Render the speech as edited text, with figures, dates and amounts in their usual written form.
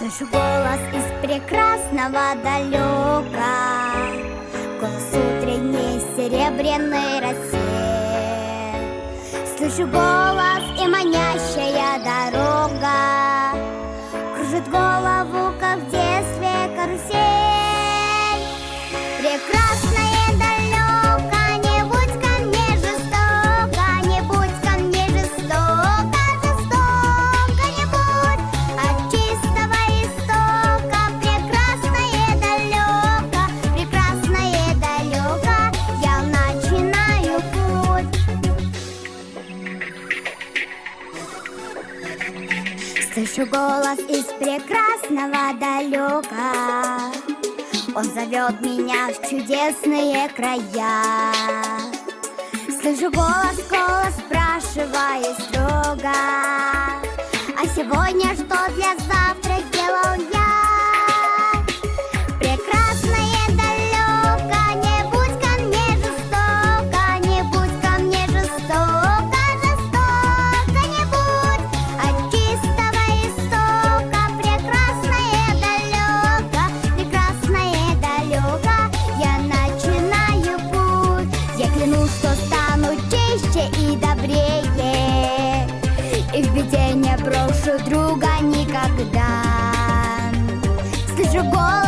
Слышу голос из прекрасного далека, голос утренней серебряной росе. Слышу голос и манящая дорога кружит голову, как в детстве карусель. Прекрасное далеко, не будь ко мне жестоко, не будь ко мне жестоко, жестоко не будь. От чистого истока прекрасное далеко, я начинаю путь. Слышу голос из прекрасного далека, он зовет меня в чудесные края. Слышу голос, спрашивая строго: а сегодня что для завтра сделал я? Прекрасное далеко, не будь ко мне жестоко, не будь ко мне жестоко, жестоко не будь. От чистого истока прекрасное далеко, я начинаю путь. Я клянусь, что стану чище и добрее, и в беде не брошу друга никогда. Слышу голос